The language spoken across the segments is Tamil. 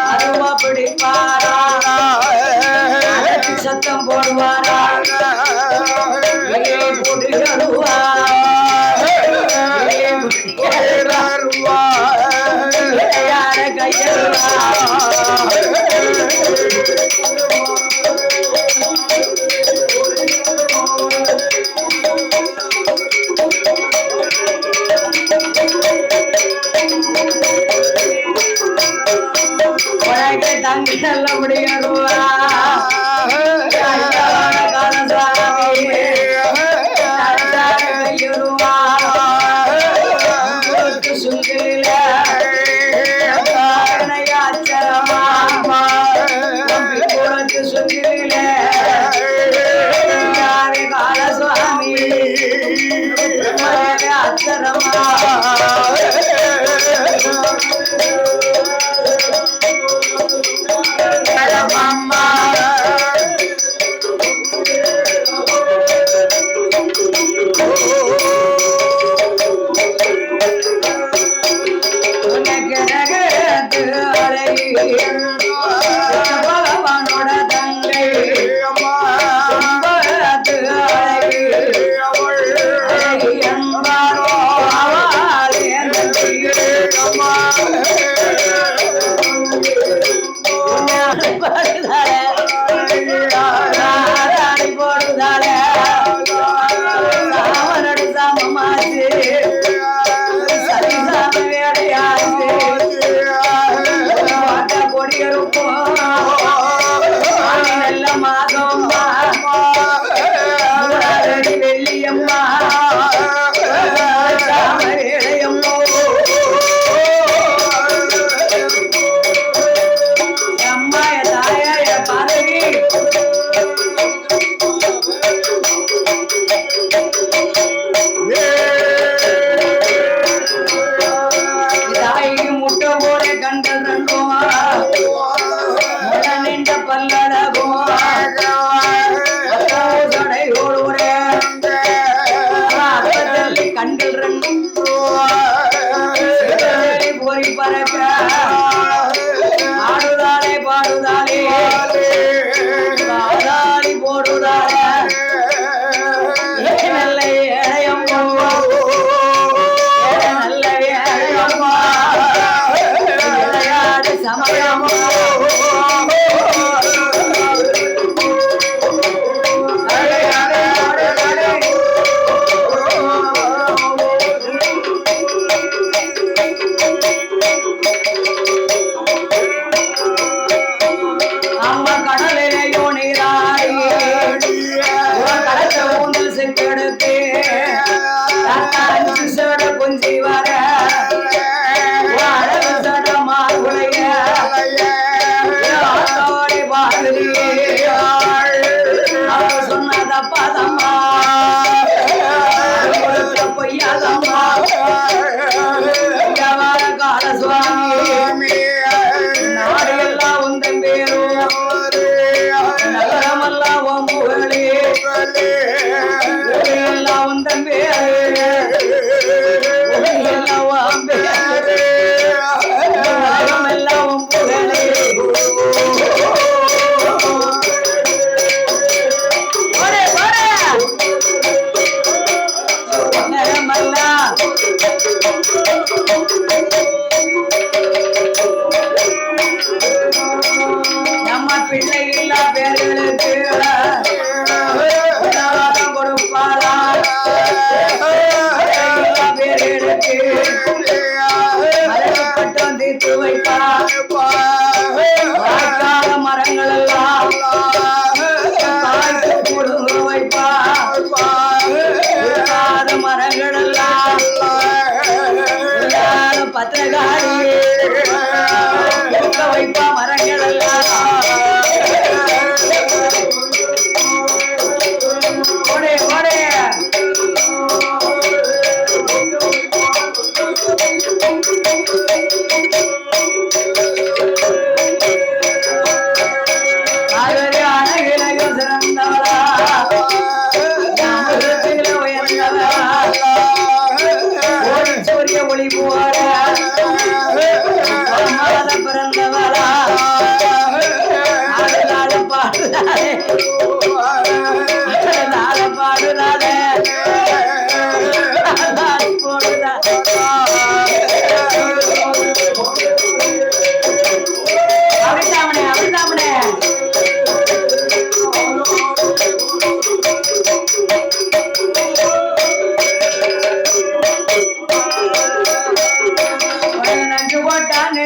அருவா பிடிப்பாரா சத்தம் போடுவாரா தங்கி நல்ல முடியருவா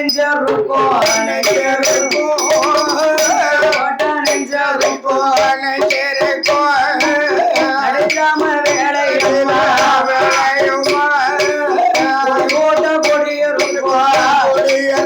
நெஞ்சருக்கும் அடிக்காம வேலையுமா போட்ட கொடியிருக்கும் வேலையும்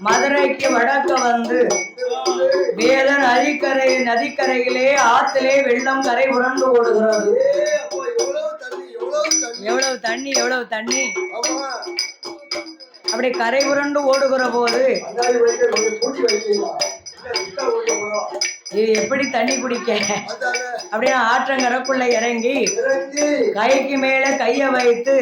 மதுரைக்கு வடக்க வந்து வேதன் நதிக்கரையிலே ஆத்திலே வெள்ளம் கரை புரண்டு ஓடுகிறது. எவ்வளவு தண்ணி அப்படி கரை புரண்டு ஓடுகிற போது இது எப்படி தண்ணி குடிக்க அப்படின்னா ஆற்றங்கரைக்குள்ள இறங்கி கைக்கு மேல கைய வைத்து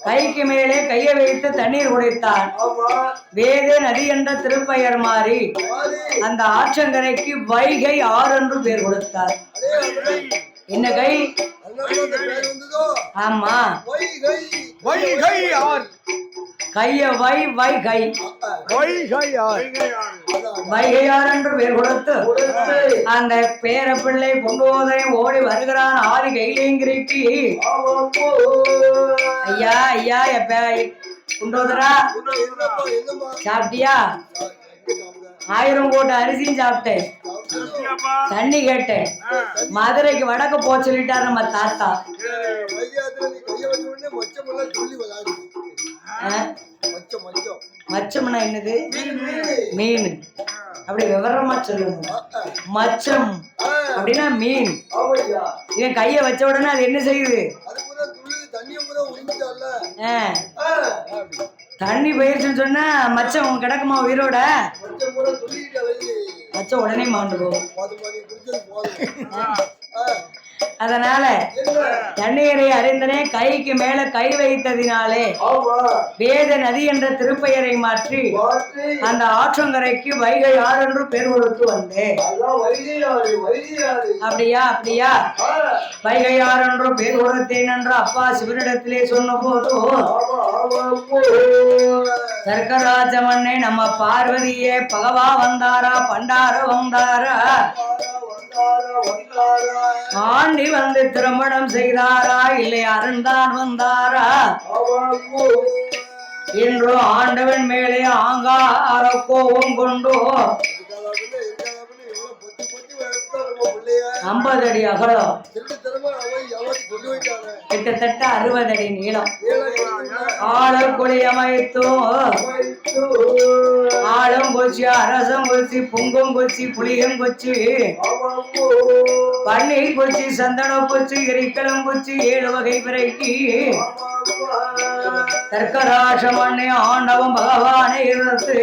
கைக்கு மேலே கையை வைத்து தண்ணீர் குடித்தான். வேத நதி என்ற திருப்பெயர் மாறி அந்த ஆற்றங்கரைக்கு வைகை ஆறு என்று பேர் கொடுத்தார். என்ன கை? ஆமா, கைய வைகை வைகையார் என்று பேர் கொடுத்து அந்த பேர பிள்ளை பொங்கோதனை ஓடி வருகிறான். ஆதி கைலேங்கிரிக்கு ஐயா எப்ப குண்டோதரா சாப்பிட்டியா? 1000 கோட்டை அரிசியும் சாப்பிட்டேன், தண்ணி கேட்டேன். மதுரைக்கு வடக்க போ சொல்லிட்டார் நம்ம தாத்தா. மச்சம்னா என்னது? மீன். அப்படி விவரமா சொல்லணும். மச்சம் அப்படின்னா மீன். இவன் கைய வச்ச உடனே அது என்ன செய்யுது? தண்ணி போயிருச்சுன்னு சொன்னா மச்சம் கிடக்குமா உயிரோட? மச்சம் உடனே மாண்டு போகும். அதனால தண்ணீரை அறிந்தனே கைக்கு மேல கை வைத்ததினாலே வேத நதி என்ற திருப்பெயரை மாற்றி அந்த ஆற்றங்கரைக்கு வைகை ஆறு என்று பேர் கொடுத்து வந்தேன். அப்படியா வைகை ஆறு என்று பேர் கொடுத்தேன் என்று அப்பா சிவனிடத்திலே சொன்ன போது சர்க்கராஜ மண்ணே நம்ம பார்வதியே பகவா வந்தாரா பண்டார வந்தாரா ஆண்டி வந்து திருமணம் செய்தாரா இல்லை அருந்தான் வந்தாரா என்று ஆண்டவன் மேலே ஆங்கார கோபம் கொண்டு 50 அடி அகலம், கிட்டத்தட்ட 60 அடி நீளம். ஆழக்குழி அமைத்தும் ஆழம் கொச்சி அரசம் கொச்சி பொங்கும் கொச்சி புளியம் கொச்சி பன்னீர் கொச்சி சந்தனம் கொச்சி எரிக்கலம் கொச்சி 7 வகை பிறக்கி தர்க்கராசமண்ணே ஆண்டவம் பகவானை இருந்து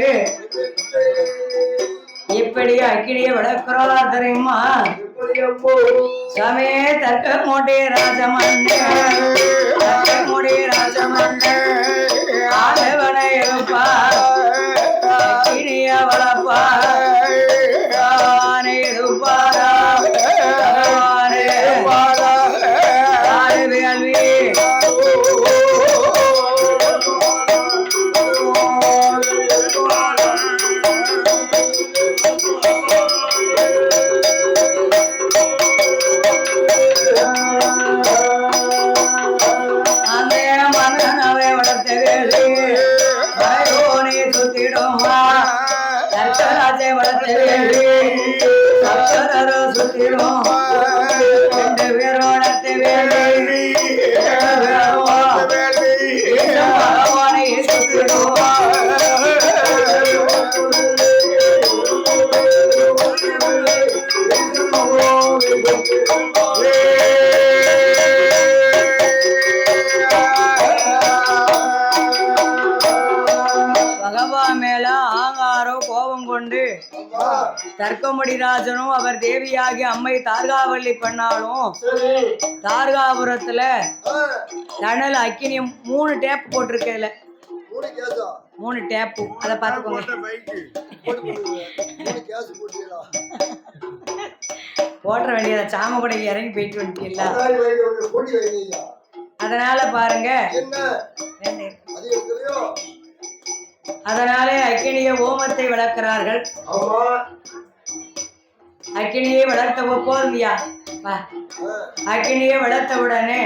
எப்படி அக்கினிய விளக்குறார் தெரியுமா? சமே தர்க்க மோட்டே ராஜமண்ணே ஆண்டவனை எழுப்பா அக்கினிய வளப்பா எழுப்பாரா வேள்வி தர்க்கமணிராஜனும் அவர் தேவியாகி அம்மை தார்காவள்ளி பண்ணாலும் தார்காபுரத்துல தணல் அக்கினி 3 டேப் போட்டிருக்கல 3 டேப்பு அதை பார்த்துக்கோங்க. போட்டுற வேண்டியத சாமப்படைக்கு இறங்கி போயிட்டு வந்துட்டீங்களா? அதனால பாருங்க, அதனால அக்கினிய ஓமத்தை வளர்க்கிறார்கள். அக்கினியை வளர்த்த போதுமையா, அக்கினியை வளர்த்தவுடனே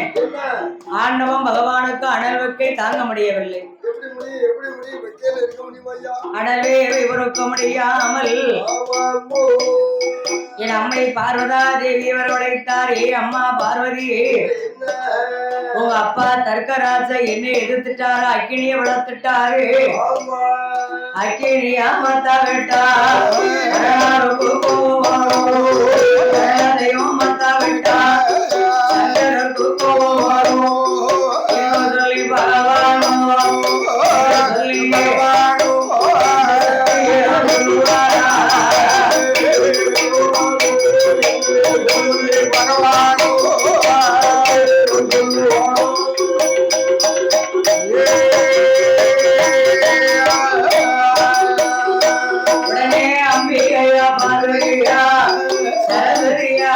ஆண்டவம் பகவானுக்கு அனல் வைக்கை தாங்க முடியவில்லை. அனலே இவருக்கு முடியாமல் என் அம்மை பார்வதா தேவி இவர் உழைத்தார். ஏ அம்மா பார்வதி, உங்க அப்பா தர்க்கராஜ என்னை எதிர்த்துட்டாரு, அக்கினிய வளர்த்துட்டாரு. அக்கினிய மத்த விட்டார் மத்த விட்டார் சொல்லி பகவானோ சொல்லி உடனே அம்பிகையா பார்வையா சரஸ்வதியா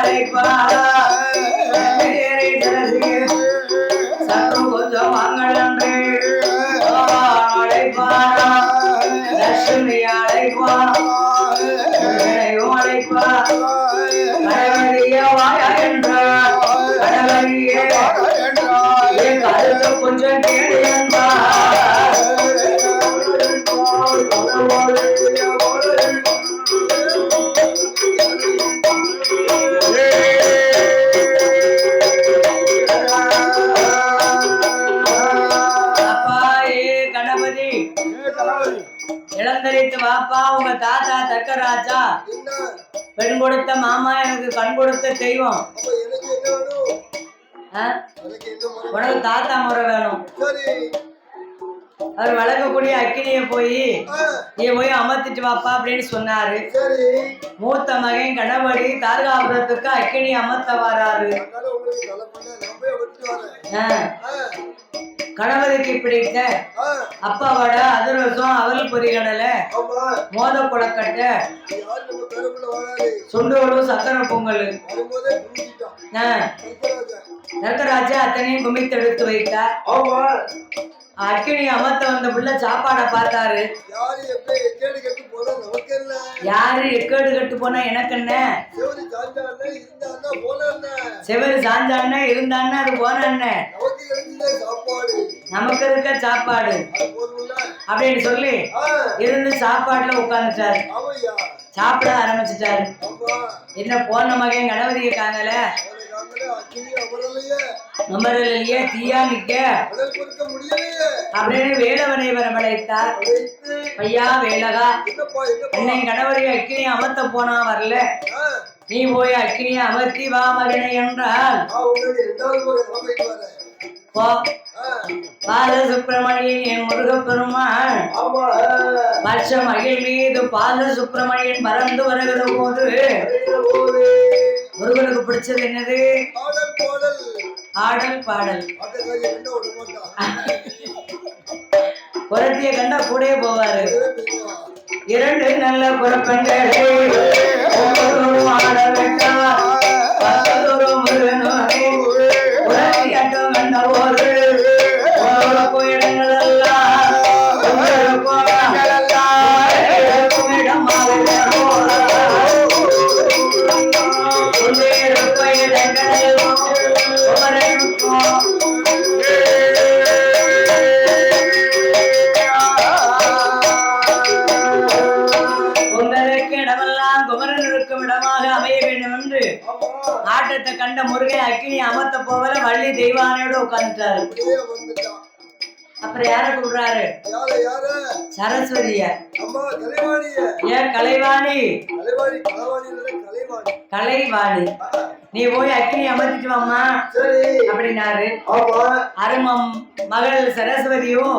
சற்று கொஞ்சம் வாங்கலன்றே அழைப்பாரா லட்சுமி அழைப்பார் அழைப்பார் கடவரிய வாயா என்றார். கடவரிய கருத்து கொஞ்சம் கேடு என்றார். இளந்தரித்து வாப்பா, உங்க தாத்தா தக்கராஜா பெண் கொடுத்த மாமா, எனக்கு கண் கொடுத்த தெய்வம். உனக்கு தாத்தா முறை வேணும். அவர் வளர்க்கக்கூடிய அக்கினிய போய் நீ போய் அமர்த்திட்டு வாப்பா அப்படின்னு சொன்னாரு. மூத்த மகன் கணபதி தார்காபுரத்துக்கு அக்கினி அமர்த்த வராரு. கணவருக்கு பிடித்த அப்பாவோட அதிரசம் அவல் பொரிகடலை மோத கொலக்கட்டை சுண்டோடு சக்கரை பொங்கல் தர்க்கராஜா அத்தனையும் குமித்தெடுத்து வைத்தார். அக்கினி அமர்த்த வந்த புள்ள சாப்பாடை பார்த்தாரு. யாரு எக்கேடு கட்டு போனா எனக்கு என்ன, செவரு சாஞ்சான்னா இருந்தான்னா அது போன நமக்கு இருக்க சாப்பாடு அப்படின்னு சொல்லி இருந்து சாப்பாட்டுல உட்கார்ந்துட்டாரு. சாப்பிட ஆரம்பிச்சுட்டாரு. என்ன போன மகன் கணவதிய காங்கல அமரலையே தீயா நிக்க அப்படின்னு வேலவனை வரவழைத்தார். ஐயா வேலகா, என்னை கணவரை அக்கினியை அமர்த்த போனா வரல, நீ போய் அக்கினியை அமர்த்தி வா மகனை என்றால் பாலசுப்பிரமணியன் என் முருகப்பெருமான் வருஷ மகிழ் மீது பாலசுப்பிரமணியன் பறந்து வருகிற போது முருகனுக்கு பிடிச்சது என்னது? ஆடல் பாடல். குரத்திய கண்டா கூட போவாரு. 2 நல்ல குரப்பெண்களை ஆட விட்டார். முருகனோடு குரத்தியாட்டம் கண்ட போது இடங்களெல்லாம் உங்களுக்கு இடமெல்லாம் குமரன் இருக்கும் இடமாக அமைய வேண்டும் என்று ஆட்டத்தை கண்ட முருகன் அக்கினி அமர்த்த போவல வள்ளி தெய்வானையோட உட்கார்ந்துட்டாரு. அப்புறம் யார கூப்பிடுறாரு? சரஸ்வதிய. ஏன் கலைவாணி? கலைவாணி நீ போய் அக்கினி அமர்த்திட்டு வாமா அப்படின்னாரு. அருமம் மகள் சரஸ்வதியும்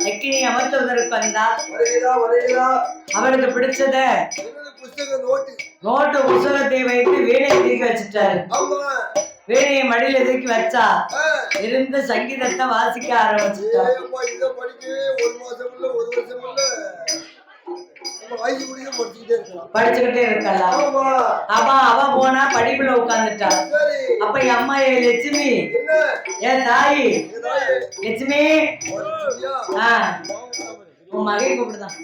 அக்கினி அமர்த்துவதற்கு வந்தா. அவளுக்கு பிடிச்சத நோட்டு புத்தகத்தை வைத்து வீணை தூக்கி வச்சுட்டாரு. வீணையை மடியில தூக்கி வச்சா இருந்த சங்கீதத்தை வாசிக்க ஆரம்பிச்சுட்டா. படிச்சுக்கிட்டே இருக்கலாம். அவ போனா படிப்புல உட்கார்ந்துட்டா. அப்ப என் அம்மா லட்சுமி, என் தாயி லட்சுமி, உன் மகை கூப்பிடுதான்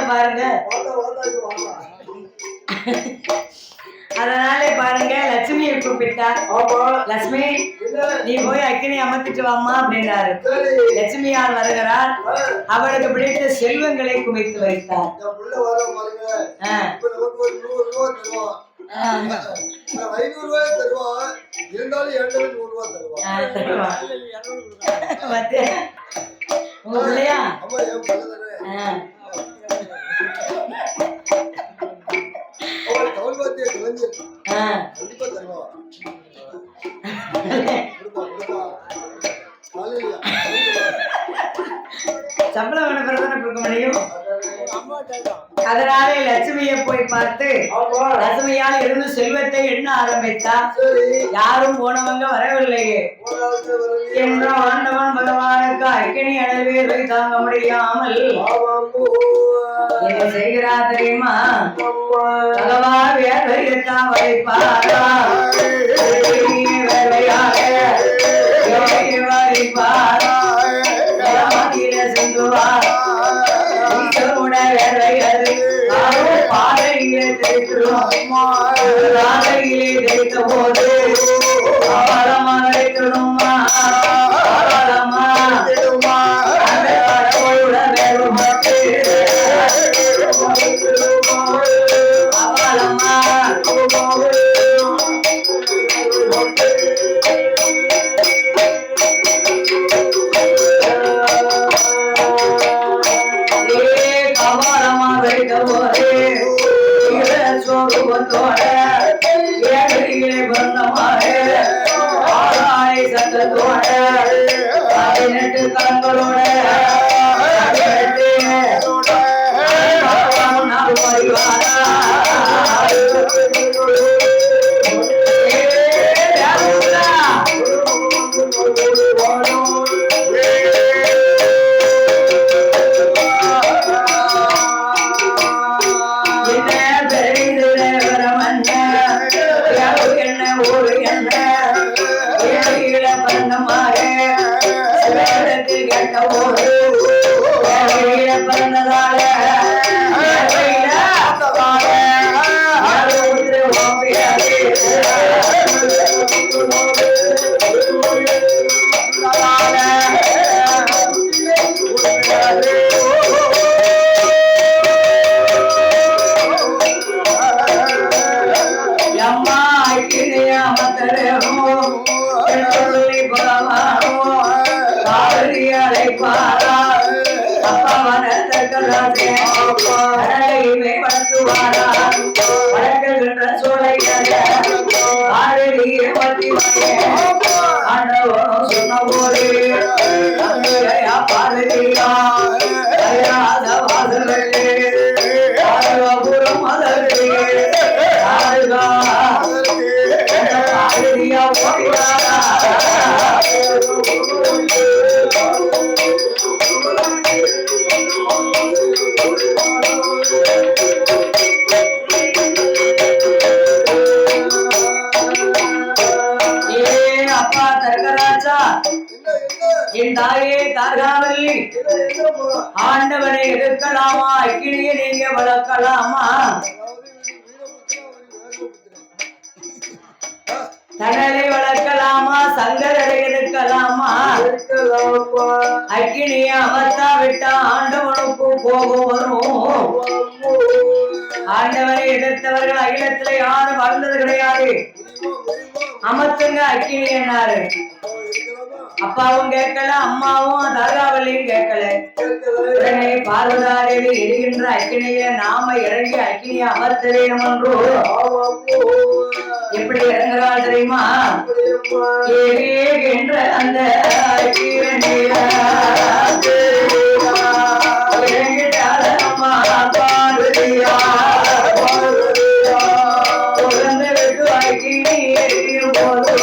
பாருங்க. அதனாலே பாருங்க லட்சுமியை கூப்பிட்டா. லட்சுமி நீ போய் அக்கினி அமர்த்திட்டு வாமா அப்படின்னாரு. லட்சுமியார் வருகிறார். அவளுக்கு பிடித்த செல்வங்களை குவித்து வைத்தார். உங்க பிள்ளையா? சம்பளம் வேணும் கொடுக்க முடியும். அதனாலே லட்சுமியை போய் பார்த்து லட்சுமியால் இருந்து செல்வத்தை எண்ண ஆரம்பித்தா. யாரும் போனவங்க வரவில்லையே என்ற ஆண்டவன் பகவானுக்கு அக்கினி அளவே தாங்க முடியாமல் என்ன செய்கிறா தெரியுமா? பகவான் வேலையத்தான் வைப்பாரா பாதையிலே தைத்த போது கண்களோட என் தாயே தார்காவல்லி, ஆண்டவனை எதிர்க்கலாமா? அக்கினியை நீங்க வளர்க்கலாமா? தணலை வளர்க்கலாமா? சங்கரரை எதிர்க்கலாமா? அக்கினியை அமர்த்தா விட்டா ஆண்டவனுக்கு கோபம் வரும். ஆண்டவரை எதிர்த்தவர்கள் அகிலத்துல யாரும் வாழ்ந்தது கிடையாது. அமர்த்துங்க அக்கினி என்னாரு. அப்பாவும் கேட்கல, அம்மாவும் தாராவளியும் கேட்கல. உடனே பார்வதாதேவி எரிகின்ற அக்கினியில நாம இறங்கி அக்கினியை அமர்த்த வேண்டும் என்றோ எப்படி இறங்குறாள் தெரியுமா? எரிகின்ற அந்த இறங்கிட்டால அம்மா பார்வதியா உடனே விட்டு அக்கினி எரியும் போது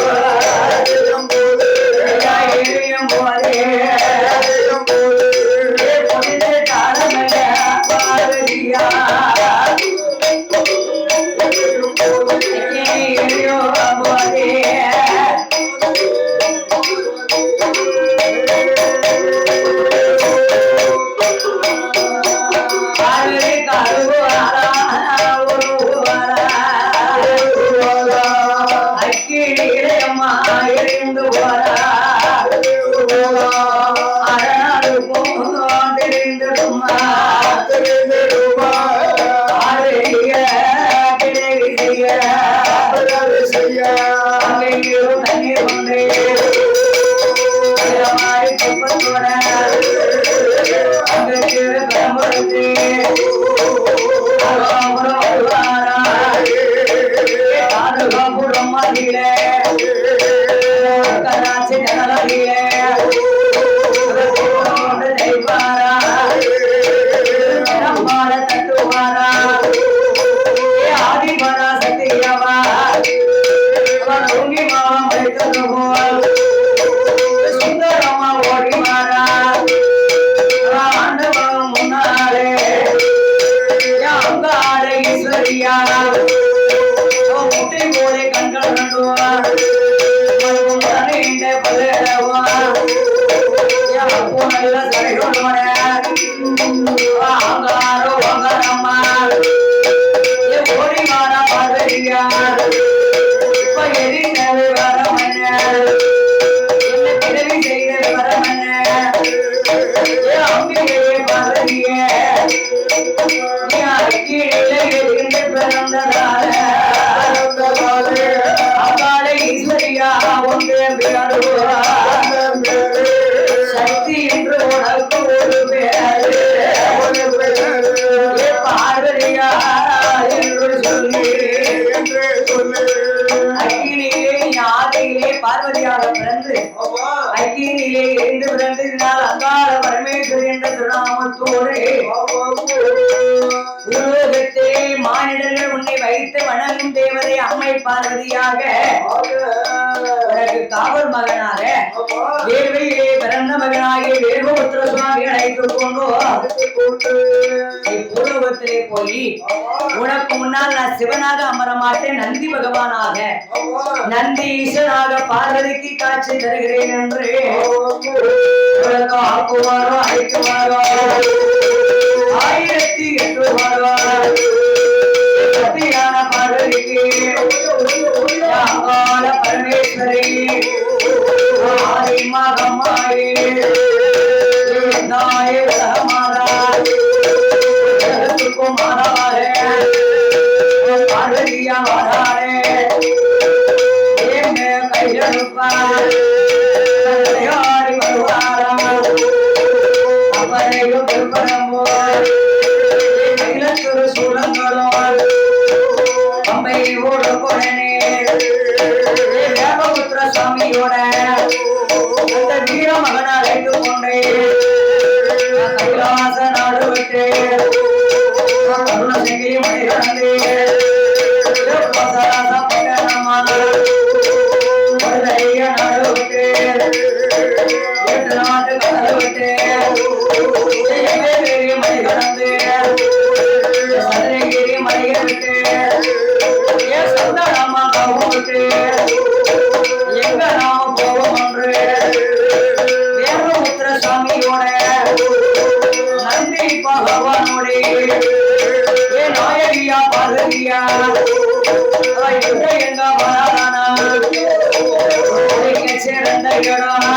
சக்தி என்று உனக்கு ஒரு பேரு பார்வதியா என்று சொல்லி அக்கினியிலே ஆதியிலே பார்வதியாக பிறந்து அக்கினியிலே எரிந்து பிறந்ததினால் அங்காள பரமேஸ்வரி என்ற திருநாமத்தோடு உலோகத்திலே மானிடர்கள் உன்னை வைத்து வணங்கும் தேவதை அம்மை பார்வதியாக காவல் மகனாக வேர்வையிலே பிறந்த மகனாகிய வேர்வபுத்திர சுவாமி அழைத்துக் கொண்டு பூலோகத்திலே போய் உனக்கு முன்னால் நான் சிவனாக அமர மாட்டேன், நந்தி பகவானாக நந்தி ஈசனாக பார்வதிக்கு காட்சி தருகிறேன் என்று ஆக்குவாரோ அழைக்குவாரோ 1008 சக்தியான பார்வதிக்கு அங்காள பரமேஸ்வரி ஆதிமகமாயே தாயே உலகமாதா ஜகத்துக்கும் மாதாரே பார்வதியா மாதாரே ஏமே கையெழுப்பார் யாரி வருவாரா அப்பறையும் திருப்பரம்போ இலத்துரு சூழங்களோ அம்பை ஓடு கொடனே வேகபுத்திர சுவாமியோட அந்த வீர மகனை அழைத்து கொண்டே கைலாச நாடு விட்டு கருணசிங்கி மணி கடந்து நாடு விட்டு 8 நாட்டு கடல் விட்டு மணி கடந்து சதுரகிரி மலையை விட்டு சொந்தமா விட்டு எங்க நாம போவோம் என்று வேகபுத்திர சுவாமியோட நந்தி பகவானோட நாயகியா பார்வதியா எங்க வரானா சேர்ந்த இடம்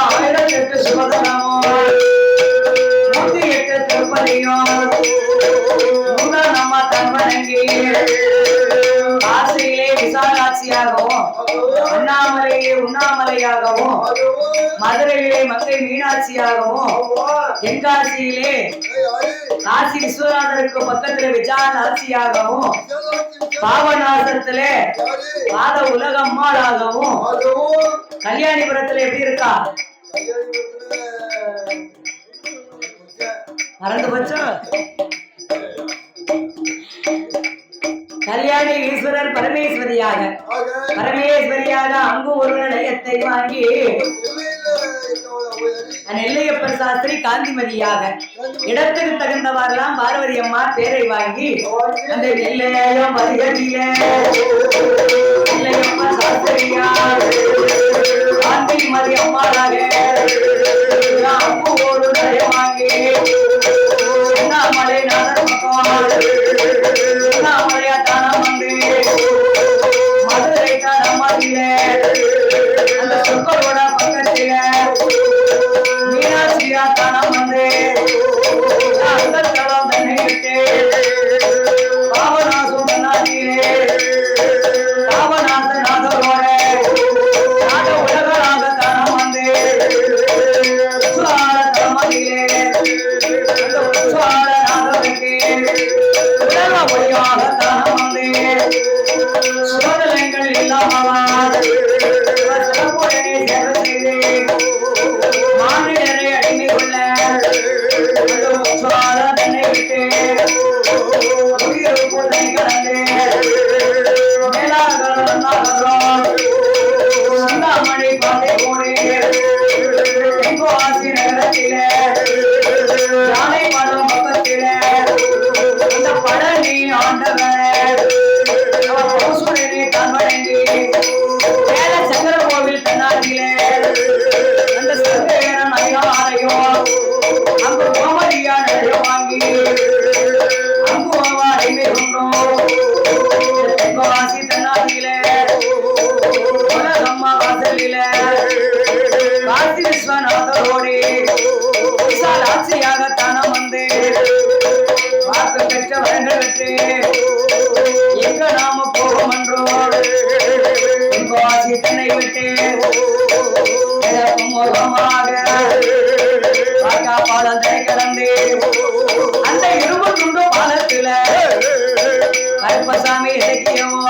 1008 சுபதனமும் 108 திருப்பதியும் நம்ம தன்மனங்கி காசியிலே விசாலாட்சியாகவும் அண்ணாமலையிலே உண்ணாமலையாகவும் மதுரையிலே மங்கை மீனாட்சியாகவும் தென்காசியிலே காசி விஸ்வநாதருக்கு பக்கத்துல விஜயாலாட்சியாகவும் பாவநாசத்திலே பாத உலகம்மாளாகவும் கல்யாணிபுரத்துல எப்படி இருக்கா மறந்து போச்சோ கல்யாணி ஈஸ்வரர் பரமேஸ்வரியாக அங்கு ஒரு நிலையத்தை வாங்கி நெல்லையப்பர் சாஸ்திரி காந்திமதியாக இடத்துக்கு தகுந்தவாறெல்லாம் பார்வதி அம்மா பேரை வாங்கி அந்த நெல்லையப்பர் சாஸ்திரியாக காந்திமதி அம்மாளாக அங்கு ஒரு நிலைய வாங்கி அண்ணாமலை அண்ணாமலையா தானம் வந்து மதுரை தானமதியில அந்த சொற்களோட பக்கத்தில மீனாட்சியா தானம் வந்து அந்த தளம் தன்னை விட்டு பாவநாசம் தன்னாதியிலே பாவநாசநாதரோட நாட உலகளாக தானம் வந்து தளமதியிலே உலக தானம் வந்து சோதனைகள் இல்லாமல் மாநிலரை அடிமை கொள்ள தன்னை விட்டு கடந்து மேலாமணி பாதை போனே தென்காசி நகரத்தில யானை மடம் பக்கத்தில அந்த பழனி ஆண்டவர் தான் வழங்கி மேல சங்கர கோவில் தன்னாட்டிலே அந்த சங்கரன் ஐயாரையும் அங்கு கோமதியா நிறைய வாங்கி அங்கு அடிமை கொண்டோம் தென்காசி தன்னாட்டிலே உலகம்மா வாசலில காசி விஸ்வநாதரோடு விசாலாட்சியாக தானம் வந்து வாக்கு பெற்ற வரங்கள் பெற்று எங்க நாம போகும் என்றோ தென்காசி தன்னை விட்டு பாலத்தை கடந்து அந்த 21 பாலத்துல கருப்பசாமி இலக்கியமோ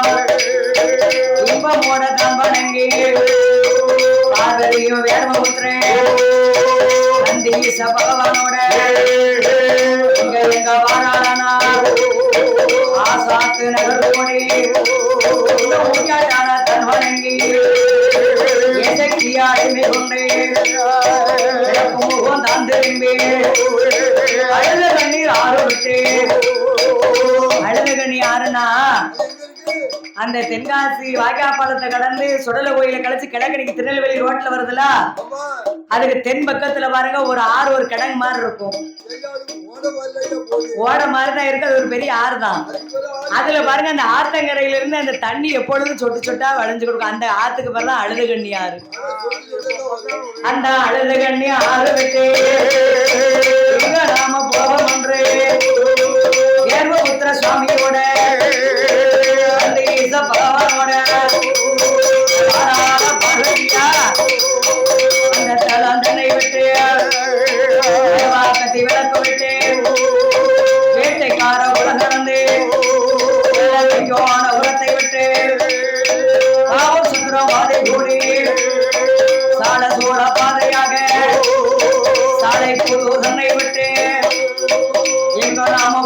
இன்பமோட தான் வணங்கி பார்வதியும் வேர்மபுத்திரன் நந்தி பகவானோட எங்க வாரானா ஆசாத்து நகர் போனே தன் வணங்கி அடிமை கொண்டே முகம் தான் திரும்பி அழுத கண்ணீர் ஆறு விட்டு அழுத கண்ணீர் ஆறுனா அந்த தென்காசி வாய்க்காப்பாலத்தை கடந்து சுடல கோயில கழிச்சு கிழக்கடிக்கு திருநெல்வேலி ரோட்ல வருதுல அதுக்கு தென் பக்கத்துல பாருங்க ஒரு ஆறு ஒரு கிடங்கு மாதிரி இருக்கும் ஓட மாதிரிதான் இருக்கு அது ஒரு பெரிய ஆறு தான் அதுல பாருங்க அந்த ஆத்தங்கரையில இருந்து அந்த தண்ணி எப்பொழுதும் சொட்டு சொட்டா வளைஞ்சு கொடுக்கும் அந்த ஆத்துக்கு பேர் தான் அழுத கண்ணி ஆறு அந்த அழுத கண்ணி ஆறு விட்டு நாம போவோம் என்று ஏர்வபுத்திர சுவாமியோட பகவானோட பார்வதியா அந்த தலந்தனை விட்டு கத்தி விளக்கு விட்டு வேட்டைக்கார உலகந்து உலத்தை விட்டு காவல் சுந்தரம் பாதை கூடி சால சோழ பாதையாக சாலை புது தன்னை விட்டு எங்க நாம